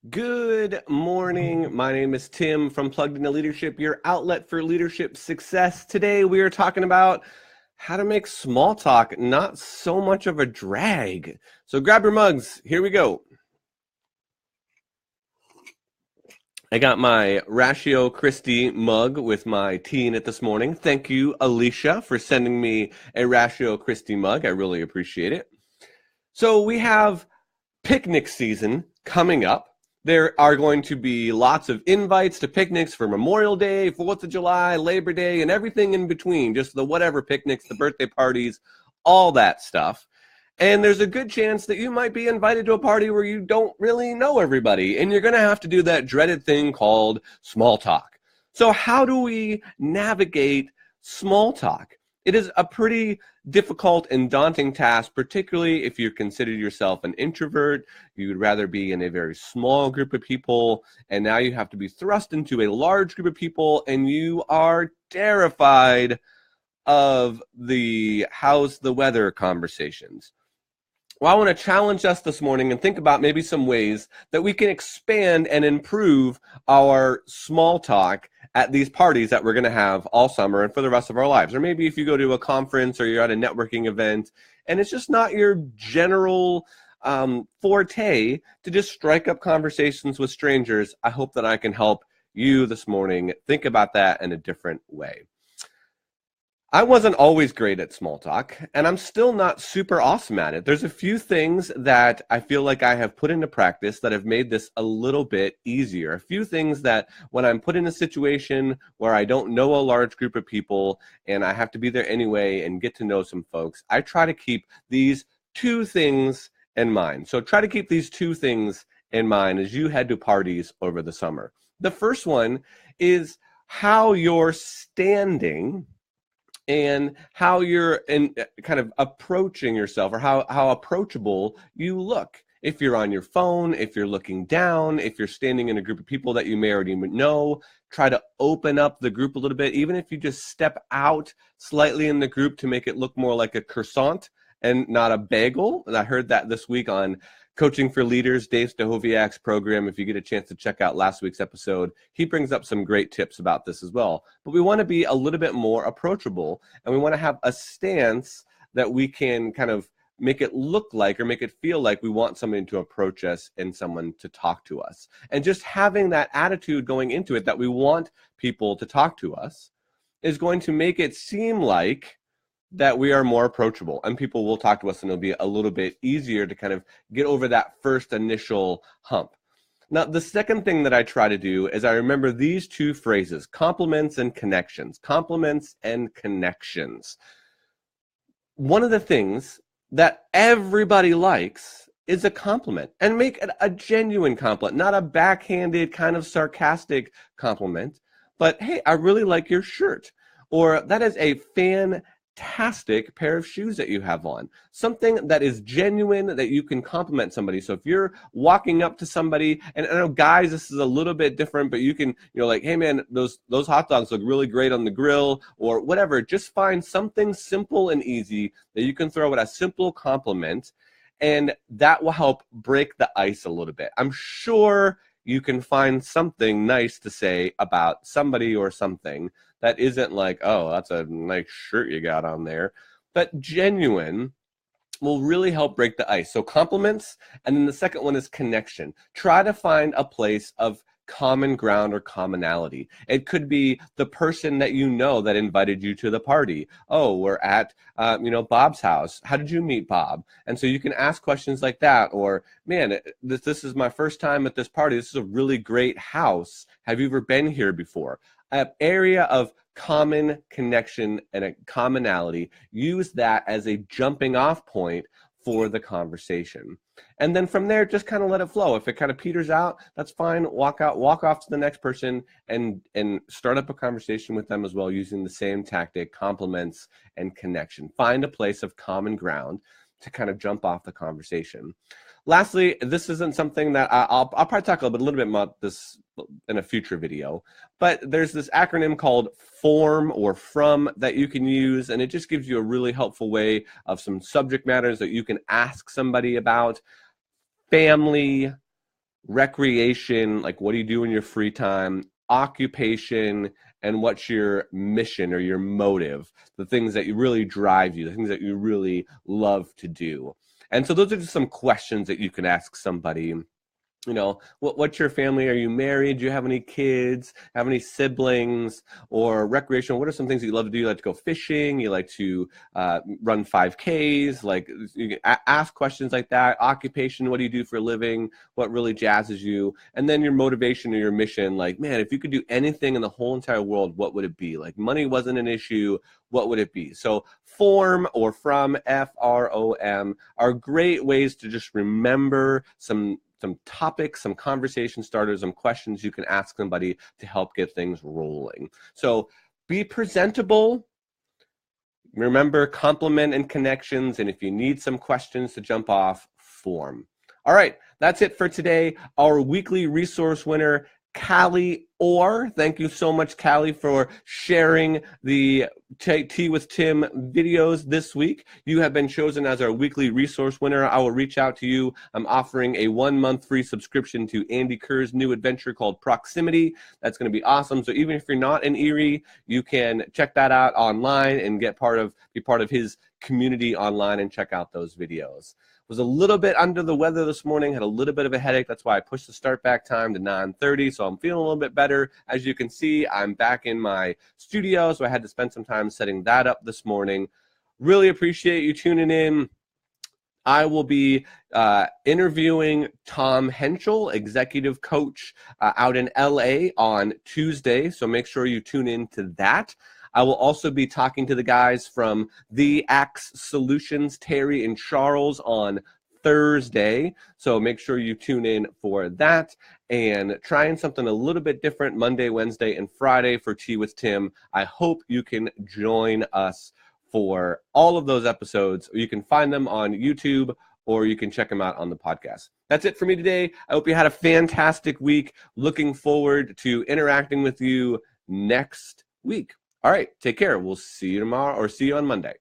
Good morning. My name is Tim from Plugged Into Leadership, your outlet for leadership success. Today we are talking about how to make small talk not so much of a drag. So grab your mugs. Here we go. I got my Ratio Christie mug with my tea in it this morning. Thank you, Alicia, for sending me a Ratio Christie mug. I really appreciate it. So we have picnic season coming up. There are going to be lots of invites to picnics for Memorial Day, 4th of July, Labor Day, and everything in between, just the whatever picnics, the birthday parties, all that stuff. And there's a good chance that you might be invited to a party where you don't really know everybody, and you're going to have to do that dreaded thing called small talk. So how do we navigate small talk? It is a pretty difficult and daunting task, particularly if you consider yourself an introvert. You would rather be in a very small group of people, and now you have to be thrust into a large group of people, and you are terrified of the how's the weather conversations. Well, I want to challenge us this morning and think about maybe some ways that we can expand and improve our small talk at these parties that we're going to have all summer and for the rest of our lives. Or maybe if you go to a conference or you're at a networking event and it's just not your general forte to just strike up conversations with strangers, I hope that I can help you this morning think about that in a different way. I wasn't always great at small talk, and I'm still not super awesome at it. There's a few things that I feel like I have put into practice that have made this a little bit easier. A few things that when I'm put in a situation where I don't know a large group of people and I have to be there anyway and get to know some folks, I try to keep these two things in mind. So try to keep these two things in mind as you head to parties over the summer. The first one is how you're standing and how you're kind of approaching yourself, or how approachable you look. If you're on your phone, if you're looking down, if you're standing in a group of people that you may already know, try to open up the group a little bit, even if you just step out slightly in the group to make it look more like a croissant and not a bagel. And I heard that this week on Coaching for Leaders, Dave Stachowiak's program. If you get a chance to check out last week's episode, he brings up some great tips about this as well. But we want to be a little bit more approachable, and we want to have a stance that we can kind of make it look like or make it feel like we want somebody to approach us and someone to talk to us. And just having that attitude going into it that we want people to talk to us is going to make it seem like that we are more approachable, and people will talk to us, and it'll be a little bit easier to kind of get over that first initial hump. Now, the second thing that I try to do is I remember these two phrases: compliments and connections. Compliments and connections. One of the things that everybody likes is a compliment, and make it a genuine compliment, not a backhanded kind of sarcastic compliment, but hey, I really like your shirt, or that is a fantastic pair of shoes that you have on. Something that is genuine, that you can compliment somebody. So if you're walking up to somebody, and I know guys, this is a little bit different, but you can, like, hey man, those hot dogs look really great on the grill, or whatever. Just find something simple and easy that you can throw at a simple compliment, and that will help break the ice a little bit. I'm sure you can find something nice to say about somebody or something that isn't like, oh, that's a nice shirt you got on there. But genuine will really help break the ice. So compliments, and then the second one is connection. Try to find a place of common ground or commonality. It could be the person that you know that invited you to the party. Oh, we're at Bob's house. How did you meet Bob? And so you can ask questions like that. Or, man, this is my first time at this party. This is a really great house. Have you ever been here before? An area of common connection and a commonality. Use that as a jumping off point for the conversation. And then from there, just kind of let it flow. If it kind of peters out, that's fine. Walk off to the next person and start up a conversation with them as well, using the same tactic: compliments and connection. Find a place of common ground to kind of jump off the conversation. Lastly, this isn't something that I'll probably talk a little bit about this in a future video, but there's this acronym called FORM or FROM that you can use, and it just gives you a really helpful way of some subject matters that you can ask somebody about: family, recreation, like what do you do in your free time, occupation, and what's your mission or your motive, the things that you really drive you, the things that you really love to do. And so those are just some questions that you can ask somebody. You know, what's your family? Are you married? Do you have any kids? Have any siblings? Or recreational? What are some things that you love to do? You like to go fishing? You like to run 5Ks? Like, you can ask questions like that. Occupation, what do you do for a living? What really jazzes you? And then your motivation or your mission, like, man, if you could do anything in the whole entire world, what would it be? Like, money wasn't an issue, what would it be? So form or from, FROM, are great ways to just remember some topics, some conversation starters, some questions you can ask somebody to help get things rolling. So be presentable. Remember, compliment and connections. And if you need some questions to jump off, form. All right, that's it for today. Our weekly resource winner, Callie Orr. Thank you so much, Callie, for sharing the Tea with Tim videos this week. You have been chosen as our weekly resource winner. I will reach out to you. I'm offering a 1-month free subscription to Andy Kerr's new adventure called Proximity. That's going to be awesome. So even if you're not in Erie, you can check that out online and be part of his community online and check out those videos. Was a little bit under the weather this morning, had a little bit of a headache. That's why I pushed the start back time to 9:30. So I'm feeling a little bit better. As you can see, I'm back in my studio, so I had to spend some time setting that up this morning. Really appreciate you tuning in. I will be interviewing Tom Henschel, executive coach out in LA on Tuesday. So make sure you tune in to that. I will also be talking to the guys from The Axe Solutions, Terry and Charles, on Thursday. So make sure you tune in for that, and trying something a little bit different Monday, Wednesday, and Friday for Tea with Tim. I hope you can join us for all of those episodes. You can find them on YouTube, or you can check them out on the podcast. That's it for me today. I hope you had a fantastic week. Looking forward to interacting with you next week. All right, take care. We'll see you tomorrow, or see you on Monday.